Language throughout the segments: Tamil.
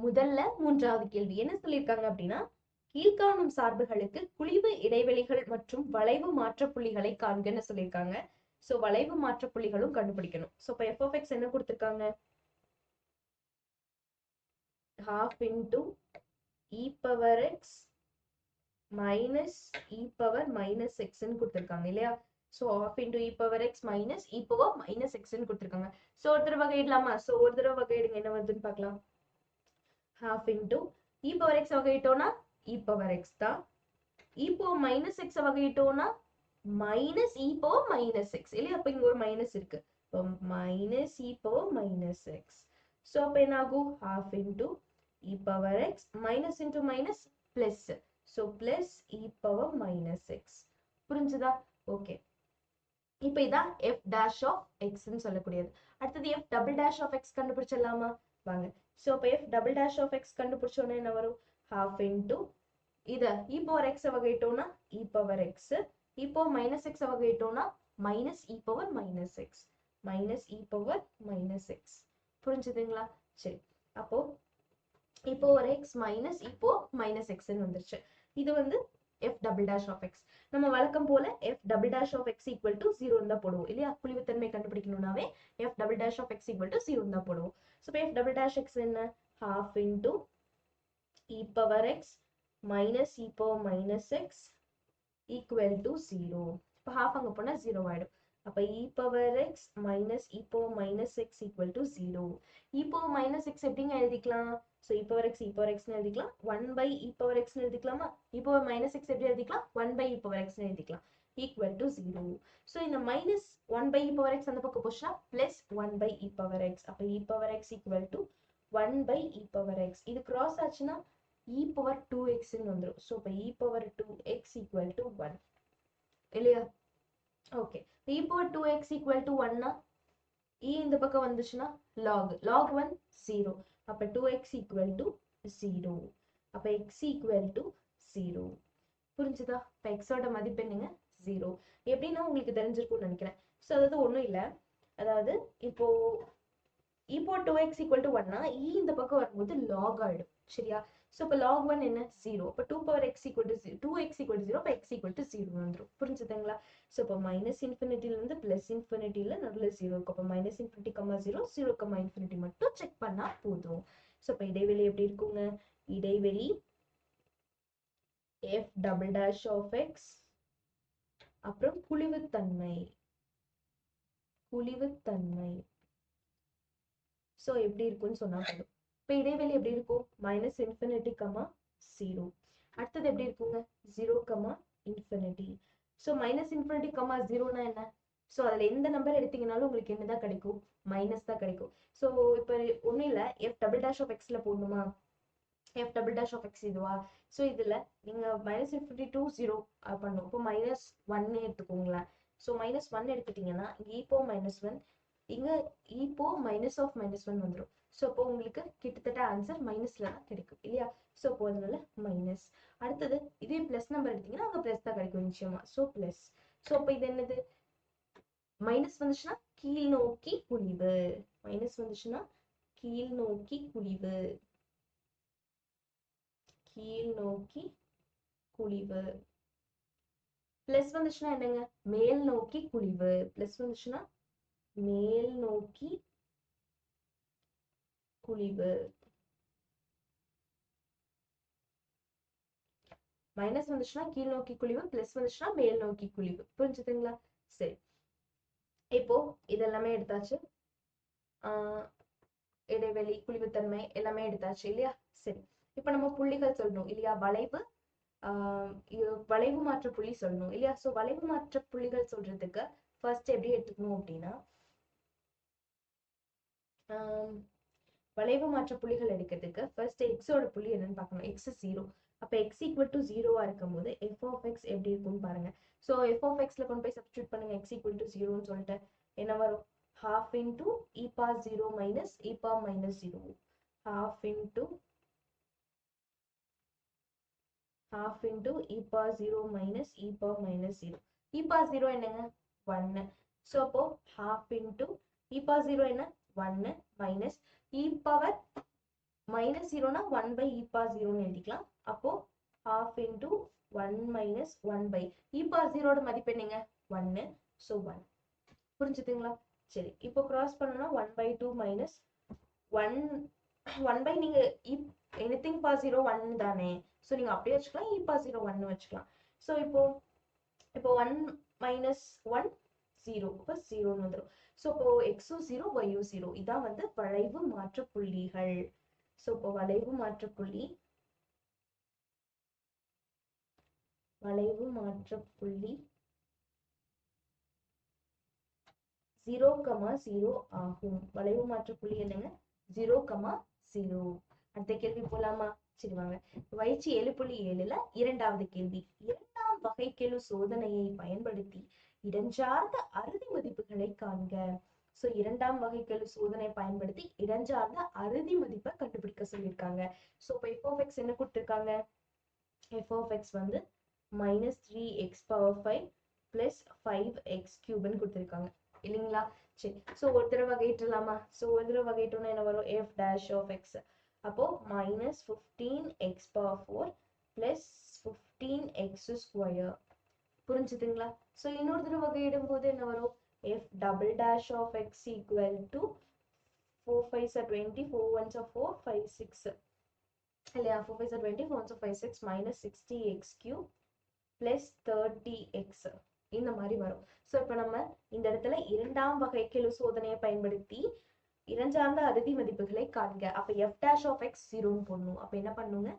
முதல்ல மூன்றாவது கேள்வி என்ன சொல்லியிருக்காங்க அப்படின்னா, கீழ்காணும் சார்புகளுக்கு குழிவு இடைவெளிகள் மற்றும் வளைவு மாற்ற புள்ளிகளை காண்கன்னு சொல்லியிருக்காங்க. சோ வளைவு மாற்ற புள்ளிகளும் கண்டுபிடிக்கணும். சோ இப்ப f of x என்ன கொடுத்திருக்காங்க, half into e power x minus e power minus x ன்னு கொடுத்திருக்காங்க இல்லையா. So half into e power x minus e power minus x ன்னு கொடுத்திருக்காங்க. சோ ஒரு தடவை வகையிடலாமா? சோ ஒரு தடவை வகையிடுங்க, என்ன வருதுன்னு பார்க்கலாம். half into e power x வகையிட்டோம்னா e power x தான். e power minus x வகையிட்டோம்னா minus e power minus x இல்லையா. அப்ப இங்க ஒரு மைனஸ் இருக்கு. minus e power minus x. So அப்ப என்ன ஆகும், half into e power x minus into minus plus. so plus e power minus x. புரிஞ்சுதா? ஓகே. இப்போ இதான் f dash of x ன்னு சொல்லக்கூடியது. அடுத்தது f double dash of x கண்டுபிடிச்சிடலாமா? வாங்க. சோ அப்ப f double dash of x கண்டுபிடிச்சோன்னா என்ன வரும், half into இத e power x வகையிட்டோம்னா e power x, e power minus x வகையிட்டோம்னா minus e power minus x, minus e power minus x. புரிஞ்சுதுங்களா? சரி, அப்போ e power x minus e power minus x ன்னு வந்துருச்சு. இது வந்து f double dash of x. நம்ம வழக்கம் போல f double dash of x equal to 0 தான் போடுவோம் இல்லையா. குழிவுத்தன்மை கண்டுபிடிக்கணும்னாவே f double dash of x equal to 0 தான் போடுவோம். So f double dash x என்ன, half into e power x minus e power minus x equal to 0. இப்போ half அங்க போனா 0 ஆயிடும். அப்ப e power x minus e power minus x equal to 0. e power minus x எப்படிங்க எழுதிக்கலாம்? so e power x ன்னு எழுதிக்கலாம். 1 by e power x ன்னு எழுதிக்கலாமா? e power minus x எப்படி எழுதிக்கலாம்? 1 by e power x ன்னு எழுதிக்கலாம். equal to 0. so இந்த minus 1 by e power x அந்த பக்கம் போச்சுனா plus 1 by e power x. அப்ப e power x equal to 1 by e power x. இது cross ஆச்சுனா e power 2x ன்னு வந்துரும். so அப்ப e power 2x equal to 1 இல்லையா. Okay, e power 2x equal to 1 னா e இந்த பக்கம் வந்துச்சுனா log 1 0. அப்ப 2x equal to 0. அப்ப x equal to 0. புரிஞ்சுதா? இப்ப x ஓட மதிப்பு என்னங்க, 0. எப்படின்னா உங்களுக்கு தெரிஞ்சிருக்கும்னு நினைக்கிறேன். சோ அதாவது ஒண்ணும் இல்ல, அதாவது இப்போ e power 2x equal to 1 னா e இந்த பக்கம் வரும்போது log ஆயிடும் சரியா. சோ அப்ப log 1 என்ன, 0. அப்ப 2 power x equal to 0, 2x equal to 0, அப்ப x equal to 0 வந்துரும். புரிஞ்சுதுங்களா? சோ அப்ப minus infinity ல இருந்து plus infinity ல நடுவுல 0 இருக்கும். அப்ப minus infinity, 0, 0, infinity மட்டும் செக் பண்ணா போதும். சோ அப்ப இடைவெளி எப்படி இருக்குங்க, இடைவெளி f double dash of x அப்புறம் குழிவுத்தன்மை சோ எப்படி இருக்கும்னு சொன்னா போதும். இப்ப இடைவெளி எப்படி இருக்கும், minus infinity, 0. அடுத்தது எப்படி இருக்குங்க, 0, infinity. சோ minus infinity, 0 னா என்ன, சோ அதுல எந்த நம்பர் எடுத்தீங்கனாலும் உங்களுக்கு என்னதான் கிடைக்கும், மைனஸ் தான் கிடைக்கும். சோ இப்ப ஒண்ணும் இல்ல, f double dash of x ல போடணுமா, f double dash of x இதுவா. சோ இதுல நீங்க minus infinity to 0 பண்ணும். இப்போ minus 1 எடுத்துக்கோங்களேன். சோ minus 1 எடுத்துட்டீங்கன்னா e power minus 1, இங்க e power minus of minus 1 வந்துரும். சோ அப்போ உங்களுக்கு கிட்டத்தட்ட ஆன்சர் மைனஸ்ல தான் கிடைக்கும் இல்லையா. சோ அப்போ அதனால மைனஸ். அடுத்தது இதே பிளஸ் நம்பர் எடுத்தீங்கன்னா அங்க பிளஸ் தான் கிடைக்கும் நிச்சயமா. So plus. சோ அப்போ இது என்னது, மைனஸ் வந்துச்சுன்னா கீழ் நோக்கி குழிவு, மைனஸ் வந்துச்சுன்னா கீழ் நோக்கி குழிவு, கீழ் நோக்கி குழிவு. பிளஸ் வந்துச்சுன்னா என்னங்க, மேல் நோக்கி குழிவு. பிளஸ் வந்துச்சுன்னா மேல் நோக்கி குழிவு. மைனஸ் வந்துச்சுன்னா கீழ் நோக்கி குழிவு, பிளஸ் வந்துச்சுன்னா மேல் நோக்கி குழிவு. புரிஞ்சுதுங்களா? சரி, இப்போ இதெல்லாமே எடுத்தாச்சு. இடைவெளி, குழிவுத்தன்மை எல்லாமே எடுத்தாச்சு இல்லையா. சரி, இப்ப நம்ம புள்ளிகள் சொல்லணும் இல்லையா. வளைவு மாற்ற புள்ளி சொல்லணும் இல்லையா. சோ வளைவு மாற்ற புள்ளிகள் சொல்றதுக்கு ஃபர்ஸ்ட் எப்படி எடுத்துக்கணும் அப்படின்னா, வளைவு மாற்ற புள்ளிகள் எடுக்கிறதுக்கு ஃபர்ஸ்ட் x ஓட புள்ளி என்னன்னு பார்க்கணும். x 0. அப்ப x equal to 0 இருக்கும்போது f of x எப்படி இருக்கும்னு பாருங்க. சோ f of x ல கொண்டு போய் சப்ஸ்டிட்யூட் பண்ணுங்க. x equal to 0 ன்னு சொல்லிட்டு என்ன வரும், half into e power 0 minus e power minus 0. half into e power 0 minus e power minus 0. e power 0 என்னங்க, 1. சோ அப்போ half into e power 0 என்ன, 1 minus e power minus 0 னா 1 by e power 0 ன்னு எழுதிக்கலாம். அப்போ half into 1 minus 1 by e power 0 ஓட மதிப்பு என்னங்க 1. so 1. புரிஞ்சுதுங்களா? சரி, இப்போ கிராஸ் பண்ணனும்னா 1 by 2 minus 1 1 by நீங்க anything power 0 1 தானே, சோ நீங்க அப்படியே வச்சுக்கலாம், e power 0 1 வச்சுக்கலாம். சோ இப்போ 1 minus 1 0, அப்ப 0 ன்னு வந்துரும். சோ இப்போ x 0 y 0 இதான் வந்து வளைவு மாற்ற புள்ளிகள். சோ இப்போ வளைவு மாற்ற புள்ளி 0, 0 ஆகும். வளைவு மாற்ற புள்ளி என்னங்க 0, 0. அடுத்த கேள்வி போலாமா? சரி வாங்க. பயிற்சி 7.7ல இரண்டாவது கேள்வி. இரண்டாம் வகைக்கெழு சோதனையை பயன்படுத்தி இடஞ்சார்ந்த அறுதி மதிப்புகளை காண்க. சோ இரண்டாம் வகைக்கெழு சோதனை பயன்படுத்தி இடஞ்சார்ந்த அறுதி மதிப்பை கண்டுபிடிக்க சொல்லியிருக்காங்க. சோ இப்போ f of x என்ன கொடுத்திருக்காங்க? f of x வந்து minus 3x power 5 plus 5x cube ன்னு கொடுத்திருக்காங்க இல்லைங்களா? சரி, சோ ஒரு தடவை வகையிடலாமா? சோ ஒரு தடவை வகையிட்டோம்னா என்ன வரும்? f dash of x அப்போ minus 15x power 4 plus 15x square. புரிஞ்சுதுங்களா? சோ இன்னொரு தடவை வகையிடும் போது என்ன வரும்? f double dash of x equal to 4 5s are 20, 4 1s are 4, 5 6 இல்லையா? 4 5s are 20, 4 1s are 5 6 minus 60x cube plus 30x இந்த மாதிரி வரும். சோ இப்போ நம்ம இந்த இடத்துல இரண்டாம் வகைக்கெழு சோதனையை பயன்படுத்தி இடஞ்சார்ந்த அறுதி மதிப்புகளை காண்க. அப்ப f dash of x 0 ன்னு போடணும். அப்ப என்ன பண்ணுங்க?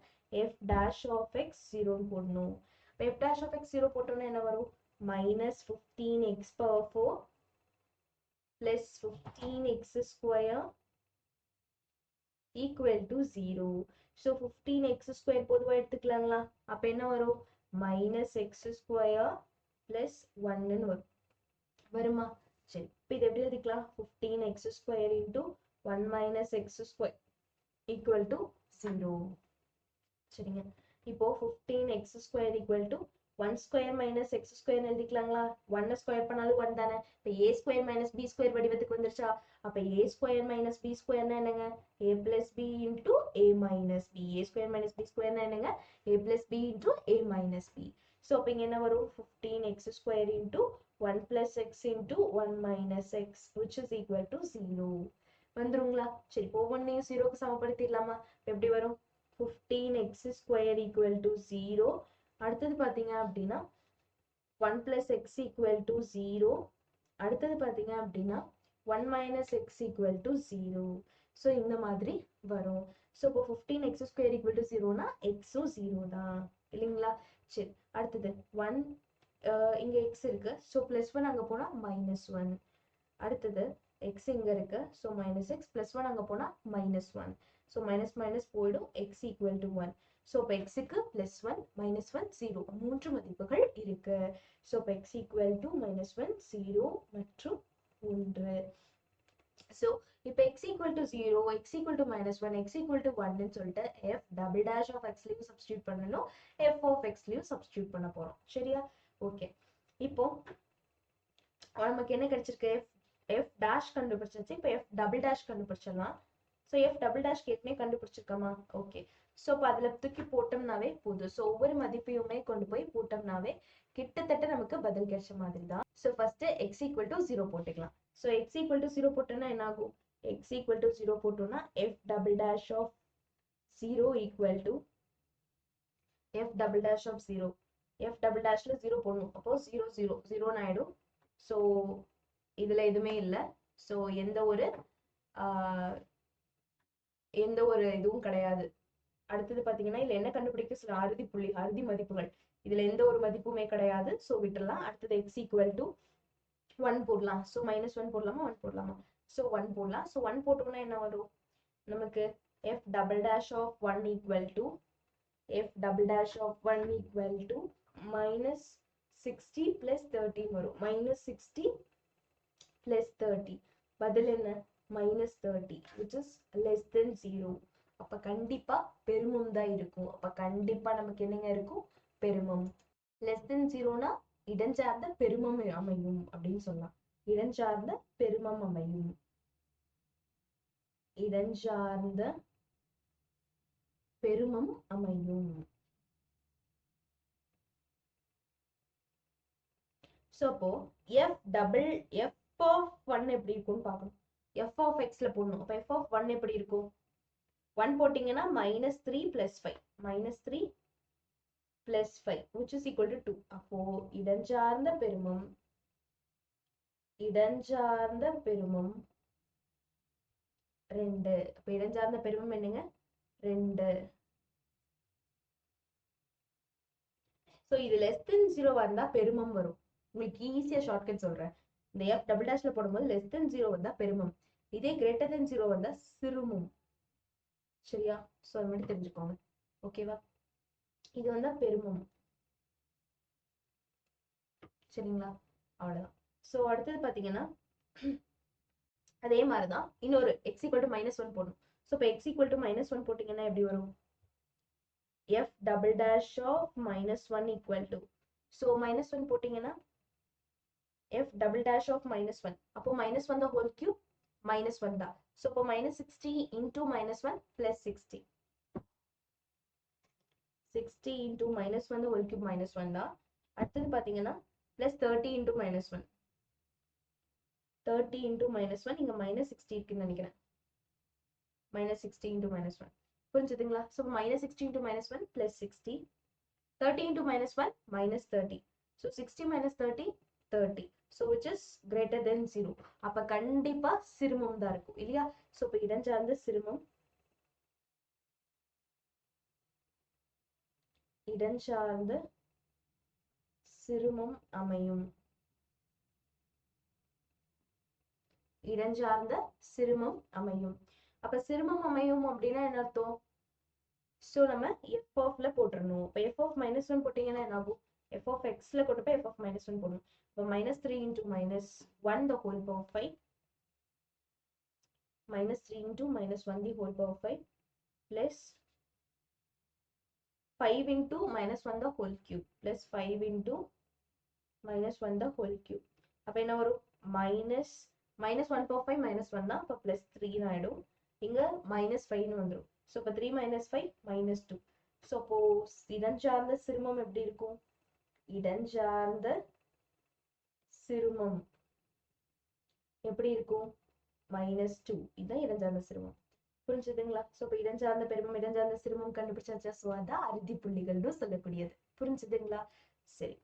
f dash of x 0 ன்னு போடணும். f dash of x 0 போட்டோம்னா என்ன வரும்? minus 15x power 4 plus 15x square equal to 0. so 15x square பொதுவா எடுத்துக்கலாங்களா? அப்ப என்ன வரும்? minus x square plus 1 ன்னு வரும். வருமா? சரி, இப்போ இது எப்படி எழுதிக்கலாம்? 15x square into 1 minus x square equal to 0. சரிங்க, இப்போ 15x square equal to 1 square minus x square எழுதிக்கலாங்களா? 1 square பண்ணாலும் 1 தானே. இப்போ a square minus b square வடிவத்துக்கு வந்துருச்சா? அப்ப a square minus b square னா என்னங்க? a plus b into a minus b. a square minus b square னா என்னங்க? a plus b into a minus b. so அப்ப இங்க என்ன வரும்? 15x square into 1 plus x into 1 minus x which is equal to 0. வந்துருங்களா? சரி, ஒவ்வொன்றையும் 0க்கு சமப்படுத்திடலாமா? எப்படி வரும்? 15x square equal to 0. அடுத்தது பாத்தீங்க அப்படின்னா 1 plus x equal to 0. அடுத்தது பாத்தீங்க அப்படின்னா 1 minus x equal to 0. so இந்த மாதிரி வரும். so இப்போ 15x square equal to 0 னா x 0 தான் இல்லைங்களா? சரி, அடுத்தது 1 இங்க x இருக்கு. so plus 1 அங்க போனா minus 1. அடுத்தது x இங்க இருக்கு. so minus x plus 1 அங்க போனா minus 1. so minus minus போயிடும், x equal to 1. so இப்போ x க்கு plus 1 minus 1 0 மூன்று மதிப்புகள் இருக்கு. so இப்போ x equal to minus 1 0 மற்றும் 1. so இப்போ x equal to 0, x equal to minus 1, x equal to 1 ன்னு சொல்லிட்டு f double dash of x லயும் substitute பண்ணணும், f of x லயும் substitute பண்ண போறோம். சரியா? ஓகே, இப்போ நமக்கு என்ன கிடைச்சிருக்கு? f dash கண்டுபிடிச்சாச்சு. இப்போ f double dash கண்டுபிடிச்சிடலாம். so f double dash ஏற்கனவே கண்டுபிடிச்சிருக்கோமா? ஓகே, so இப்போ அதுல தூக்கி போட்டோம்னாவே போதும். so ஒவ்வொரு மதிப்பையுமே கொண்டு போய் போட்டோம்னாவே கிட்டத்தட்ட நமக்கு பதில் கிடைச்ச மாதிரி தான். so first x equal to 0 போட்டுக்கலாம். so x equal to 0 போட்டோம்னா என்ன ஆகும்? x equal to 0 போட்டோம்னா f double dash of 0 equal to f double dash of 0. f double dashல 0 போடணும். அப்போ 0 0 0 ஆயிடும். so இதுல எதுவுமே இல்லை. so எந்த ஒரு இதுவும் கிடையாது. அடுத்தது பாத்தீங்கன்னா இதுல என்ன கண்டுபிடிக்க சில அறுதி மதிப்புகள், இதுல எந்த ஒரு மதிப்புமே கிடையாது. சோ விட்டுறலாம். அடுத்தது x equal to 1 போடலாம். சோ minus 1 போடலாமா? 1 போடலாமா? சோ 1 போடலாம். சோ 1 போட்டோம்னா என்ன வரும் நமக்கு? f double dash of 1 equal to f double dash of 1 equal to minus 60 plus 30 வரும். minus 60 plus 30 பதில் என்ன? minus 30 which is less than 0. அப்ப கண்டிப்பா பெருமம் தான் இருக்கும். அப்ப கண்டிப்பா நமக்கு என்னங்க இருக்கும்? பெருமம். less than 0னா இடஞ்சார்ந்த பெருமம் அமையும் அப்படின்னு சொல்லலாம். இடஞ்சார்ந்த பெருமம் அமையும். இடஞ்சார்ந்த பெருமம் அமையும். சோ அப்போ f of 1 எப்படி இருக்கும்னு பார்க்கணும். f of xல போடணும். அப்ப f of 1 எப்படி இருக்கும்? 1 போட்டீங்கன்னா -3 + 5 -3 + 5 which is equal to 2. அப்போ இடஞ்சார்ந்த பெருமம் 2. அப்ப இடஞ்சார்ந்த பெருமம் என்னங்க? 2. சோ இது less than 0 வந்தா பெருமம் வரும். உங்களுக்கு ஈஸியா ஷார்ட்கட் சொல்றேன். இந்த f டபுள் டேஷ்ல போடும்போது less than 0 வந்தா பெருமம், இதே greater than 0 வந்தா சிறுமம். சரியா? சோ அது மட்டும் தெரிஞ்சுக்கோங்க. ஓகேவா? இது வந்தா பெருமம். சரிங்களா? அவ்வளவுதான். சோ அடுத்தது பாத்தீங்கன்னா அதே மாதிரிதான் இன்னொரு x = -1 போடணும். சோ இப்ப x = -1 போட்டீங்கன்னா எப்படி வரும்? f double dash of -1 equal to, so -1 போட்டீங்கன்னா f double dash of -1, அப்போ -1 the whole cube -1 தான். so அப்போ -60 into -1 plus 60 into -1 the whole cube -1 தான். அடுத்தது பாத்தீங்கன்னா plus 30 into -1 into -1 இங்க -60 இருக்குன்னு நினைக்கிறேன். -60 into -1 புரிஞ்சுதுங்களா? so -60 into -1 plus 60, 30 into -1 -30, so 60 minus 30 30, so which is greater than 0. அப்ப கண்டிப்பா சிறுமம் தான் இருக்கும் இல்லையா? so இப்ப இடஞ்சார்ந்த சிறுமம் அமையும். இடஞ்சார்ந்த சிறுமம் அமையும். அப்ப சிறுமம் அமையும் அப்படின்னா என்ன அர்த்தம்? சோ நம்ம f of ல போட்டுறணும். இப்ப f of -1 போட்டீங்கன்னா என்ன ஆகும்? f of x ல கொண்டு போய் f of -1 போடணும். இப்ப -3 into -1 the whole power 5, -3 into -1 the whole power 5 plus 5 into -1 the whole cube plus 5 into -1 the whole cube. அப்ப என்ன வரும்? -1 power 5 -1 தான். அப்ப +3 ஆயிடும். இங்க -5 வந்துரும். so அப்ப 3 - 5 -2. so அப்போ இடஞ்சார்ந்த சிறுமம் எப்படி இருக்கும்? இடஞ்சார்ந்த சிறுமம் எப்படி இருக்கும்? -2. இதுதான் இடஞ்சார்ந்த சிறுமம். புரிஞ்சுதுங்களா? சோ இப்ப இடஞ்சார்ந்த பெருமம் இடஞ்சார்ந்த சிறுமம் கண்டுபிடிச்சாச்சா? சோ அதான் அறுதி புள்ளிகள்னு சொல்லக்கூடியது. புரிஞ்சுதுங்களா? சரி,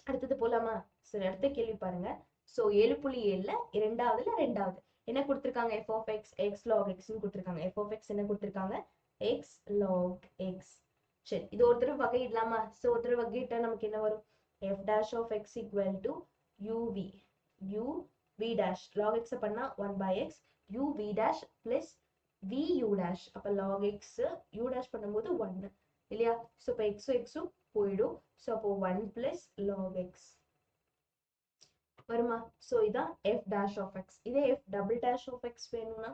அடுத்தது போலாமா? சரி, அடுத்த கேள்வி பாருங்க. சோ 7.7ல இரண்டாவதுல ரெண்டாவது என்ன கொடுத்திருக்காங்க? f of x x log x ன்னு கொடுத்திருக்காங்க. f of x என்ன கொடுத்திருக்காங்க? x log x. சரி, இது ஒரு தடவை வகையிடலாமா? சோ ஒரு தடவை வகையிட்டா நமக்கு என்ன வரும்? f dash of x equal to uv dash log x பண்ணா 1/x uv dash plus vu dash. அப்ப log x u dash பண்ணும்போது 1 இல்லையா? சோ இப்ப x x போயிடும். சோ அப்போ 1 plus log x வருமா? சோ இதான் f dash of x. இதே f double dash of x வேணும்னா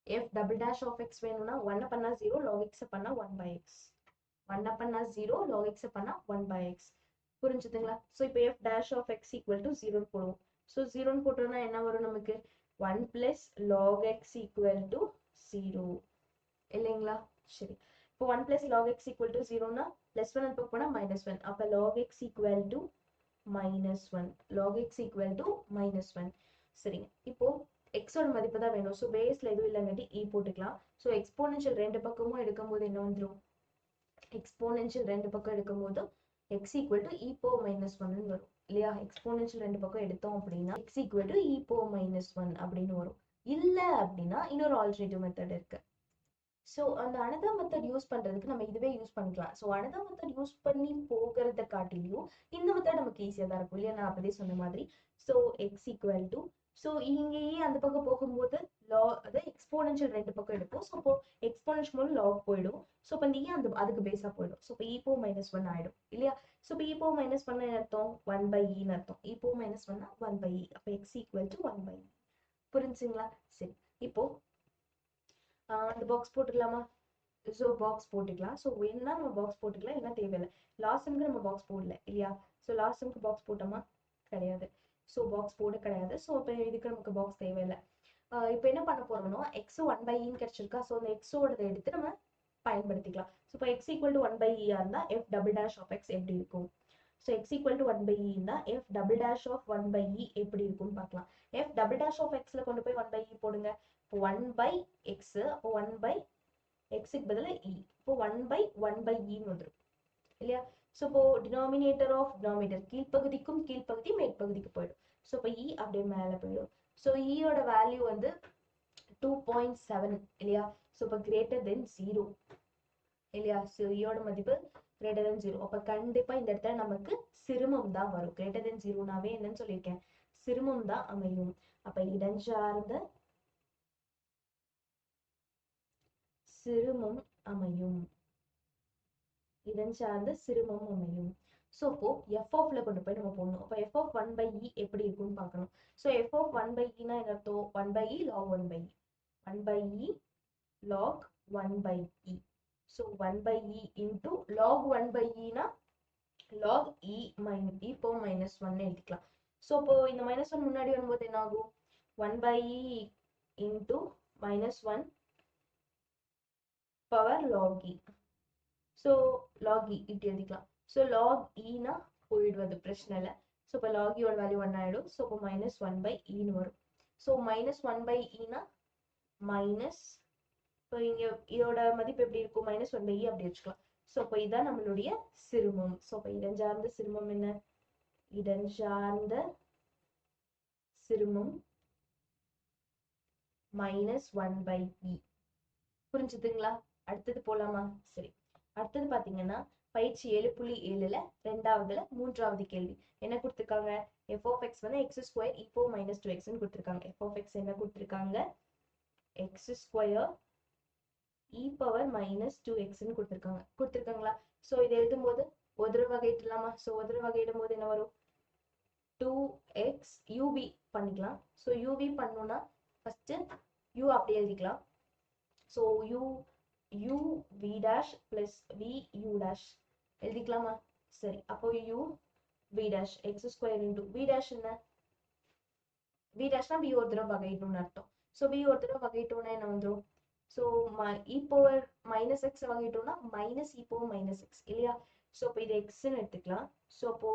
f double dash of x வேணும்னா 1 பண்ணா 0 log x பண்ணா 1/x 1 பண்ணா 0 log x பண்ணா 1/x. புரிஞ்சுதுங்களா? சோ இப்போ f dash of x equal to 0 போடுவோம். சோ 0 போட்டோம்னா என்ன வரும் நமக்கு? 1 plus log x equal to 0 இல்லைங்களா? சரி, இப்போ 1 plus log x equal to 0னா +1 அந்த பக்கம் போனா -1. அப்ப log x equal to -1 log x equal to -1. சரிங்க, இப்போ x ஓட மதிப்பு தான் வேணும். சோ பேஸ்ல எதுவும் இல்லங்கட்டி e போட்டுக்கலாம். சோ எக்ஸ்போனென்ஷியல் ரெண்டு பக்கமும் எடுக்கும்போது என்ன வந்துரும்? எக்ஸ்போனென்ஷியல் ரெண்டு பக்கம் எடுக்கும்போது x equal to e power -1 ன்னு வரும் இல்லையா? எக்ஸ்போனென்ஷியல் ரெண்டு பக்கம் எடுத்தோம் அப்படின்னா x equal to e power -1 அப்படின்னு வரும். இல்ல அப்படின்னா இன்னொரு ஆல்டர்னேட்டிவ் மெத்தட் இருக்கு. சோ அந்த அனதர் மெத்தட் யூஸ் பண்றதுக்கு நம்ம இதுவே யூஸ் பண்ணிக்கலாம். சோ அனதர் மெத்தட் யூஸ் பண்ணி போகிறத காட்டிலும் இந்த மெத்தட் நமக்கு ஈஸியா தான் இருக்கும் இல்லையா? நான் அப்பதே சொன்ன மாதிரி. So x equal to, so இங்கேயே அந்த பக்கம் போகும்போது அது எக்ஸ்போனென்ஷியல் ரெண்டு பக்கம் எடுப்போம். சோ அப்போ எக்ஸ்போனென்ஷியல் மூலம் log போயிடும். சோ அப்ப இந்த அதுக்கு பேஸா போயிடும். சோ இப்போ e power -1 ஆயிடும் இல்லையா? சோ இப்போ e power -1 என்ன அர்த்தம்? 1/e ன்னு அர்த்தம். e power -1 னா 1/e. அப்ப x equal to 1/e. புரிஞ்சுங்களா? சரி, இப்போ அந்த பாக்ஸ் போட்டுக்கலாமா? சோ பாக்ஸ் போட்டுக்கலாம். சோ வேணும்னா நம்ம பாக்ஸ் போட்டுக்கலாம், இல்லைன்னா தேவையில்லை. லாஸ்ட் டைம்க்கு நம்ம பாக்ஸ் போடல இல்லையா? சோ லாஸ்ட் டைம்க்கு பாக்ஸ் போட்டோமா? கிடையாது. சோ பாக்ஸ் போட கிடையாது. சோ இப்போ இதுக்கு நமக்கு பாக்ஸ் தேவையில்லை. இப்போ என்ன பண்ண போறோம்னா எக்ஸ் 1/e கிடைச்சிருக்கா. ஸோ அந்த எக்ஸோடதை எடுத்து நம்ம பயன்படுத்திக்கலாம். ஸோ இப்போ எக்ஸ் ஈக்குவல் டு 1/e இருந்தா F double dash of X எப்படி இருக்கும்? So X equal to 1/e இருந்தா F double dash of 1/e எப்படி இருக்கும்னு பார்க்கலாம். எஃப் டபுள் டேஷ் ஆஃப் எக்ஸ்ல கொண்டு போய் 1/e போடுங்க. இப்போ 1/x, அப்போ 1/xக்கு பதிலா e, இப்போ 1/1/eன்னு வந்துடும் இல்லையா. ஸோ இப்போ டினாமினேட்டர் ஆஃப் டினாமினேட்டர் கீழ்ப்பகுதிக்கும் கீழ்ப்பகுதி மேற்பகுதிக்கு போயிடும். ஸோ இப்போ இ அப்படியே மேலே போயிடும். ஸோ ஈயோட வேல்யூ வந்து 2.7 இல்லையா. ஸோ இப்போ கிரேட்டர் தென் 0 இல்லையா. ஸோ ஈயோட மதிப்பு கிரேட்டர் தென் 0. அப்போ கண்டிப்பாக இந்த இடத்துல நமக்கு சிறுமம் தான் வரும். கிரேட்டர் தென் 0நாவே என்னன்னு சொல்லியிருக்கேன், சிறுமம் தான் அமையும். அப்போ இடஞ்சார்ந்த சிறுமம் அமையும். இடஞ்சார்ந்த சிறுமம் அமையும். ஸோ இப்போ எஃப் ஆஃப்ல கொண்டு போய் நம்ம போடணும். அப்போ எஃப் ஆஃப் 1/e எப்படி இருக்குன்னு பார்க்கணும். ஸோ எஃப் ஆஃப் 1/eனா என்ன அர்த்தம்? 1/e log 1/e, 1/e log 1/e. So 1/e into log 1/eனா log e power -1 எழுதிக்கலாம். ஸோ இப்போ இந்த -1 முன்னாடி வரும்போது என்ன ஆகும்? 1/e into -1 power log e. So log e இப்படி எழுதிக்கலாம். ஸோ log e-னா போயிடுவது பிரச்சனை இல்லை. ஸோ இப்போ log e-ஓட வேல்யூ 1 ஆயிடும். ஸோ இப்போ -1/e-ன்னு வரும். ஸோ -1/e-னா மைனஸ், இப்போ இங்க இதோட மதிப்பு எப்படி இருக்கும்? -1/e அப்படி வச்சுக்கலாம். ஸோ இப்போ இதான் நம்மளுடைய சிறுமம். ஸோ இப்போ இடஞ்சார்ந்த சிறுமம் என்ன? இடஞ்சார்ந்த சிறுமம் -1/e. புரிஞ்சுதுங்களா? அடுத்தது போலாமா? சரி, அடுத்தது பாத்தீங்கன்னா பயிற்சி 7.7ல ரெண்டாவதுல மூன்றாவது கேள்வி என்ன கொடுத்திருக்காங்க? எஃப் ஆஃப் எக்ஸ் வந்து எக்ஸ் ஸ்கொயர் e power -2xன்னு கொடுத்திருக்காங்க. எஃப் ஆஃப் எக்ஸ் என்ன கொடுத்திருக்காங்க? எக்ஸ் ஸ்கொயர் e power -2xன்னு கொடுத்திருக்காங்களா? ஸோ இதை எழுதும்போது ஒரு தடவை வகையிடலாமா? ஸோ ஒரு தடவை வகையிடும் போது என்ன வரும்? 2x uv பண்ணிக்கலாம். ஸோ uv பண்ணோம்னா ஃபர்ஸ்ட் u அப்படியே எழுதிக்கலாம். So u v dash plus v u dash எழுதிக்கலாமா? சரி, அப்போ u v dash x square into v dash என்ன? v dashனா v ஒரு தடவை வகையிடணும்னு அர்த்தம். ஸோ v ஒரு தடவை வகையிட்டோம்னா என்ன வந்துடும்? So e power -x வகையிட்டோம்னா -e power -x இல்லையா. ஸோ இப்போ இது xன்னு எடுத்துக்கலாம். ஸோ அப்போ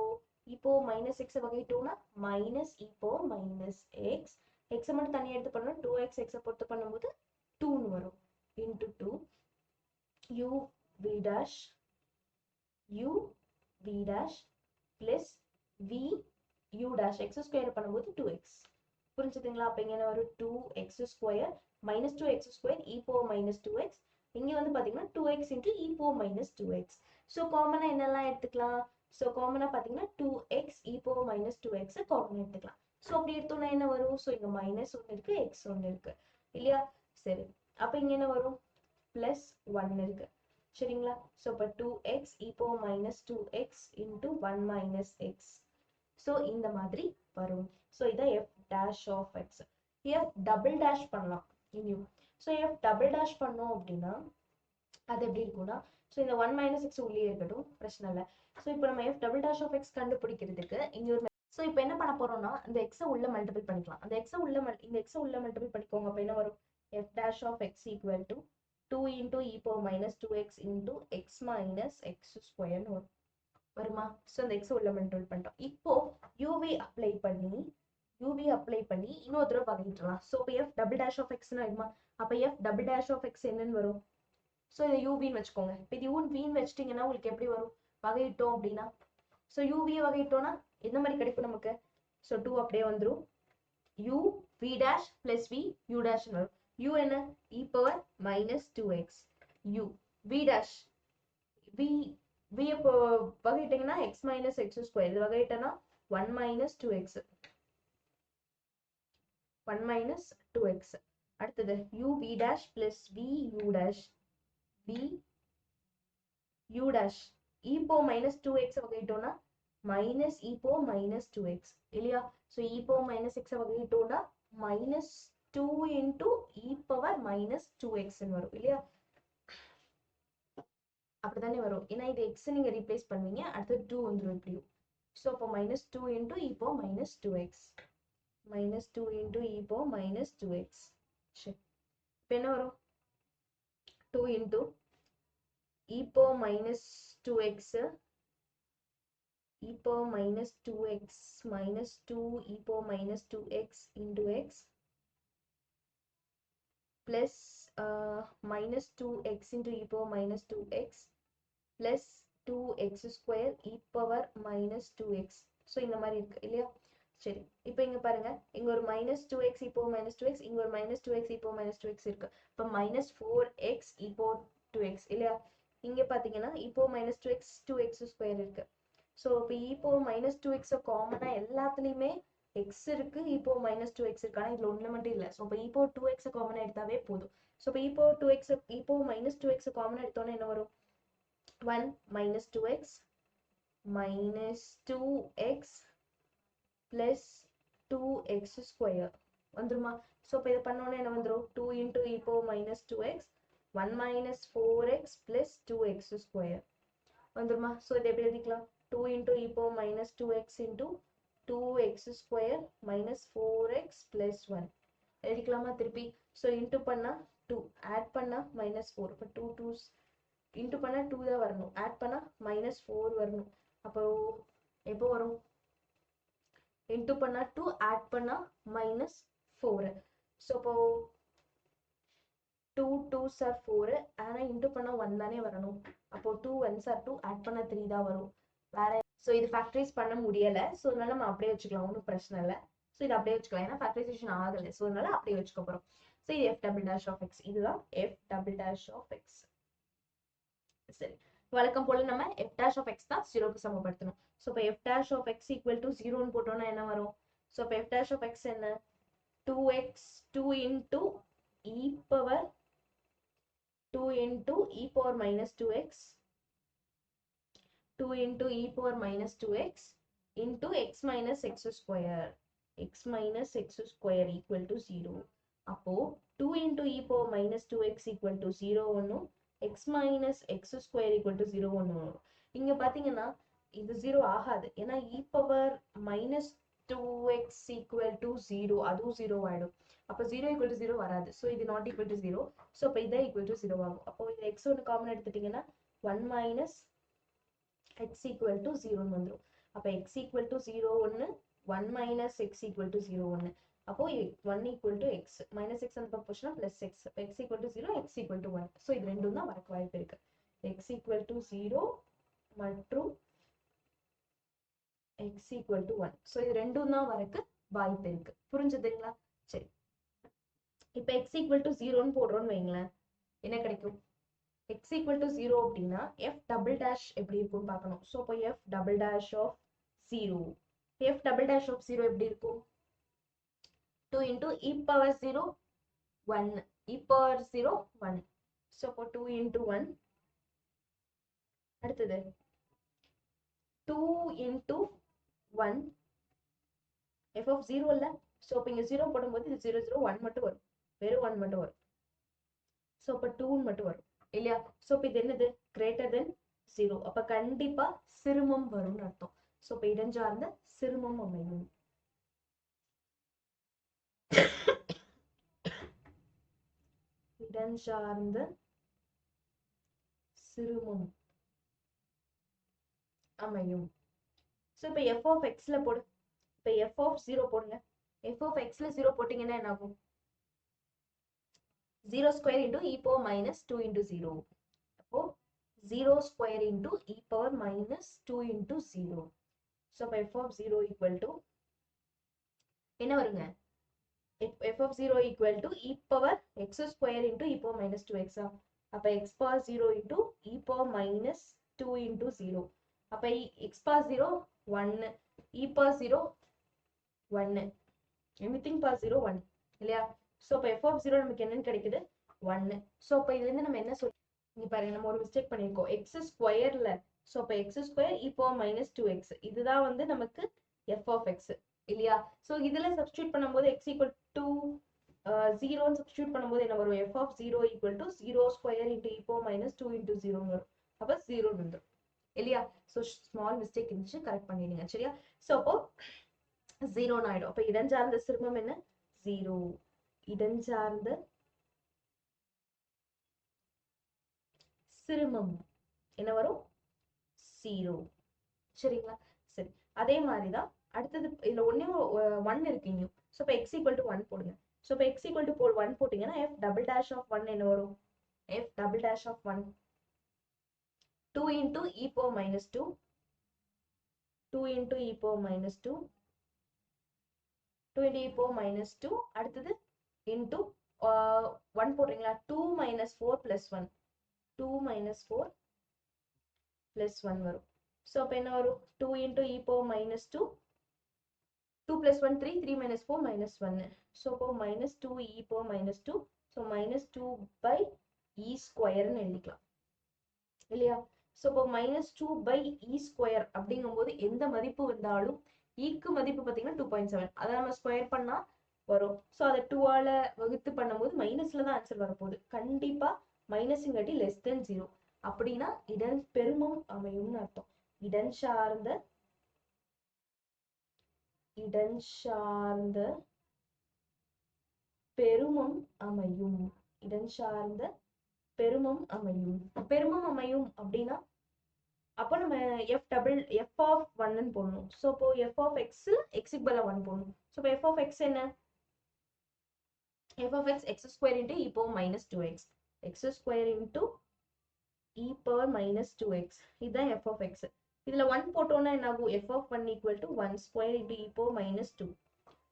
e power -x வகையிட்டோம்னா -e power -x, x மட்டும் தனியாக எடுத்து பண்ணோம். 2x x பொறுத்து பண்ணும்போது 2ன்னு வரும். into 2 u v dash plus v u dash x square பண்ணும்போது 2x. புரிஞ்சுதுங்களா? அப்ப இங்க என்ன வரும்? 2x square -2x square e power -2x. இங்க வந்து பாத்தீங்கன்னா 2x into e power -2x. So காமனா என்னெல்லாம் எடுத்துக்கலாம்? ஸோ காமனா பாத்தீங்கன்னா 2x e power -2x காமனா எடுத்துக்கலாம். ஸோ அப்படி எடுத்தோம்னா என்ன வரும்? ஸோ இங்க -1 இருக்கு, x 1 இருக்கு இல்லையா. சரி, அப்ப இங்க என்ன வரும்? +1 இருக்கு சரிங்களா. ஸோ இப்போ 2x e power -2x into 1 - x. So இந்த மாதிரி வரும். ஸோ இதான் f dash of x. f double dash பண்ணலாம் இனியும். ஸோ f double dash பண்ணோம் அப்படின்னா அது எப்படி இருக்கும்னா, ஸோ இந்த 1 - x உள்ளே இருக்கட்டும், பிரச்சனை இல்லை. ஸோ இப்போ நம்ம f double dash of x கண்டுபிடிக்கிறதுக்கு இங்க ஒரு ஸோ இப்போ என்ன பண்ண போறோம்னா இந்த x உள்ள மல்டிபிள் பண்ணிக்கலாம். அந்த x உள்ள இந்த x உள்ள மல்டிபிள் பண்ணிக்கோங்க. அப்போ என்ன வரும்? f dash of x equal to 2 into e power -2x into x minus x square வருமா? ஸோ இந்த x உள்ள மல்டிபிள் பண்ணிட்டோம். இப்போ uv அப்ளை பண்ணி இன்னொரு தடவை வகையிடலாம். ஸோ இப்போ f double dash of x ஆயிடுமா? அப்போ f double dash of x என்னன்னு வரும்? ஸோ இதை uv வச்சுக்கோங்க. இப்போ இது v வச்சிட்டீங்கன்னா உங்களுக்கு எப்படி வரும்? வகையிட்டோம் அப்படின்னா ஸோ uv வகையிட்டோம்னா எந்த மாதிரி கிடைக்கும் நமக்கு? ஸோ 2 அப்படியே வந்துடும். u v dash plus v u dash வரும். u என்ன? e power -2x. u v dash v இப்போ வகையிட்டீங்கன்னா x minus x square. இது வகையிட்டனா 1 minus 2x. 1 minus 2x. அடுத்தது u v dash plus v u dash. v u dash e power -2x வகையிட்டோம்னா minus e power -2x இல்லையா. So e power -x வகையிட்டோம்னா -2 into e power -2x வரும் இல்லையா. அப்படித்தானே வரும். ஏன்னா இது x நீங்க ரீப்ளேஸ் பண்ணுவீங்க, அடுத்து 2 வந்துடும் இப்படியும். ஸோ அப்போ -2 into e power -2x. minus 2 into e power minus 2x. சரி இப்போ என்ன வரும் 2 into e power minus 2x e power minus 2x minus 2 e power minus 2x into x plus minus 2x into e power minus 2x plus 2x square e power minus 2x. So இந்த மாதிரி இருக்கு இல்லையா? சரி இப்போ இங்க பாருங்க, இங்க ஒரு minus 2x e power minus 2x, இங்க ஒரு minus 2x e power minus 2x இருக்கு. இப்போ minus 4x e power 2x இல்லையா? இங்க பாத்தீங்கன்னா e power minus 2x 2x square இருக்கு. ஸோ இப்போ e power minus 2x காமனா எல்லாத்துலயுமே x இருக்கு, e power minus 2x இருக்கு. ஆனா இதுல ஒண்ணு மட்டும் இல்ல. ஸோ இப்போ e power 2x காமனா எடுத்தாவே போதும். ஸோ இப்போ e power 2x e power minus 2x காமனா எடுத்தோம்னா என்ன வரும்? 1 minus 2x minus 2x plus 2x square வந்துருமா? ஸோ இப்போ இதை பண்ணோன்னா என்ன வந்துரும்? 2 into e power minus 2x 1 minus 4x plus 2x square வந்துருமா? ஸோ இதை எப்படி எழுதிக்கலாம்? 2 into e power minus 2x into 2x square minus 4x plus 1 எழுதிக்கலாமா திருப்பி? ஸோ இன்ட்டு பண்ணா 2 ஆட் பண்ணா minus 4. இப்போ 2 2s இன்ட்டு பண்ணா 2 தான் வரணும், ஆட் பண்ணா minus 4 வரணும். அப்போ எப்போ வரும்? இன்ட்டு பண்ணா 2 ஆட் பண்ணா minus 4. ஸோ இப்போ 2 2s are 4, ஆனா இன்ட்டு பண்ணா 1 தானே வரணும். அப்போ 2 1s are 2, ஆட் பண்ணா 3 தான் வரும். வேற ஸோ இது ஃபேக்டரைஸ் பண்ண முடியல. ஸோ அதனால நம்ம அப்படியே வச்சுக்கலாம், ஒன்றும் பிரச்சனை இல்லை. ஸோ இது அப்படியே வச்சுக்கலாம், ஏன்னா ஃபேக்டரைசேஷன் ஆகலை. ஸோ அதனால அப்படியே வச்சுக்க போகிறோம். ஸோ இது f double dash of x, இதுதான் f double dash of x. சரி வழக்கம் போல நம்ம f dash of x தான் 0க்கு சமப்படுத்தணும். ஸோ இப்போ f dash of x equal to 0ன்னு போட்டோம்னா என்ன வரும்? ஸோ இப்போ f dash of x என்ன? 2x 2 into e power 2 into e power minus 2x 2 into e power minus 2x into x minus x square equal to 0. அப்போ 2 into e power minus 2x equal to 0 ஒன்னும் x minus x square equal to 0 ஒன்னும். இங்க பாத்தீங்கன்னா இது 0 ஆகாது, ஏன்னா e power minus 2x equal to 0 அதுவும் 0 ஆயிடும். அப்போ 0 equal to 0 வராது. ஸோ இது not equal to 0. ஸோ அப்போ இதை equal to 0 ஆகும். அப்போ இது x ஒன்று காமன் எடுத்துட்டீங்கன்னா 1 minus x equal to 0 வந்துரும். அப்போ x equal to 0 ஒன்று 1 minus x equal to 0 ஒன்று. அப்போ 1 equal to x minus x அந்த பக்கம் போச்சுன்னா plus x. x equal to 0 x equal to 1. So இது ரெண்டும் தான் வரக்கு வாய்ப்பு இருக்கு. x equal to 0 மற்றும் x equal to 1. ஸோ இது ரெண்டும் தான் வரக்கு வாய்ப்பு இருக்கு. புரிஞ்சுதுங்களா? சரி இப்போ x equal to 0ன்னு போடுறோம்னு வைங்களேன், என்ன கிடைக்கும்? x equal to 0 அப்படின்னா f double dash எப்படி இருக்கும்னு பார்க்கணும். ஸோ இப்போ f double dash of 0, f double dash of 0 எப்படி இருக்கும்? 2 into e power 0 1 e power 0 1. So இப்போ 2 into 1 அடுத்தது 2 into 1 f of 0 இல்ல. ஸோ இப்போ இங்க 0 போடும்போது இது 0 0 1 மட்டும் வரும், வெறும் 1 மட்டும் வரும். ஸோ இப்போ 2 மட்டும் வரும் இல்லையா? ஸோ இப்போ இது என்னது? Greater than 0. அப்ப கண்டிப்பா சிறுமம் வரும்னு அர்த்தம். ஸோ இப்போ இடஞ்சார்ந்த சிறுமம் அமையும். இடஞ்சார்ந்த சிறுமம் அமையும். ஸோ இப்போ f of xல போடு. இப்போ f of 0 போடுங்க. f of xல 0 போட்டீங்கன்னா என்ன ஆகும்? 0 square into e power minus 2 into 0. அப்போ 0 square into e power minus 2 into 0. So f of 0 equal to என்ன வருங்க? f of 0 equal to e power x square into e power minus 2x. அப்ப x power 0 into e power minus 2 into 0. அப்ப x power 0 1, e power 0 1, anything power 0 1 இல்லையா? ஸோ இப்போ f of 0 நமக்கு என்னன்னு கிடைக்குது? 1. ஸோ இப்போ இதுல இருந்து நம்ம என்ன சொல்லி, இங்க பாருங்க நம்ம ஒரு மிஸ்டேக் பண்ணிருக்கோம். x ஸ்கொயர்ல, ஸோ இப்போ x square e power minus 2x இதுதான் வந்து நமக்கு f of x இல்லையா? ஸோ இதுல சப்ஸ்டியூட் பண்ணும்போது x equal to 0 சப்ஸ்டியூட் பண்ணும்போது என்ன வரும்? f of 0 equal to 0 square into e power minus 2 into 0 வரும். அப்ப 0 வந்துடும் இல்லையா? ஸோ ஸ்மால் மிஸ்டேக் இருந்துச்சு, கரெக்ட் பண்ணிடுங்க சரியா? ஸோ அப்போ 0 ஆயிடும். அப்ப இடஞ்சார்ந்த சிறுமம் என்ன? 0. இடஞ்சார்ந்த சிறுமம் என்ன வரும்? 0. சரிங்களா? சரி, அதே மாதிரிதான் அடுத்தது இதுல ஒண்ணே 1 இருக்கு இங்க. சோ இப்ப x = 1 போடுங்க. சோ இப்ப x = 1 போட்டீங்கன்னா f double dash of 1 என்ன வரும்? f double dash of 1 2 into e power minus 2 2 into e power minus 2 2 into e power minus 2 அடுத்தது into 1 போடுறீங்களா? 2 minus 4 plus 1 2 minus 4 plus 1 வரும். சோ அப்ப என்ன வரும்? 2 into e power minus 2 2 plus 1 3 3 minus 4 minus 1. So அப்போ minus 2 e power minus 2. So minus 2 by e square ன்னு எழுதிக்கலாம் இல்லையா? so அப்போ minus 2 by e square அப்படிங்கும்போது எந்த மதிப்பு வந்தாலும் க்கு மதிப்பு பார்த்தீங்கன்னா 2.7 அதை நம்ம ஸ்கொயர் பண்ணா வரும். ஸோ அதை 2 ஆல வகுத்து பண்ணும்போது மைனஸ்ல தான் ஆன்சர் வரப்போகுது. கண்டிப்பா மைனஸ்ங்காட்டி லெஸ் தென் 0 அப்படின்னா இடன் பெருமம் அமையும்னு அர்த்தம். இடன் சார்ந்த பெருமம் அமையும். இடன் சார்ந்த பெருமம் அமையும். பெருமம் அமையும் அப்படின்னா அப்போ நம்ம f of 1 ன்னு போடணும். சோ அப்போ f of x க்கு பதிலா 1 போடணும். சோ அப்போ f of x என்ன? f of x x square into e power minus 2x x square into e power minus 2x இதுதான் f of x. இதுல 1 போட்டோம்னா என்ன ஆகும்? f of 1 equal to 1 square into e power minus 2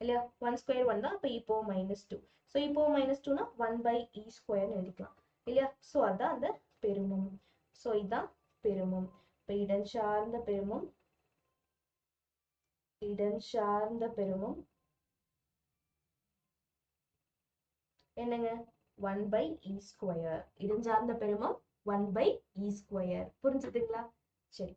இல்லையா? 1 square 1 தான். அப்ப e power minus 2. so e power minus 2 னா 1 by e square எழுதிக்கலாம் இல்லையா? சோ அதான் அந்த பெருமம். சோ இதான் பெருமம். இப்ப இடன் சார்ந்த பெருமம் என்னங்க? 1 by e square. இடன் சார்ந்த பெருமம் 1 by e square. புரிஞ்சுதுங்களா? சரி,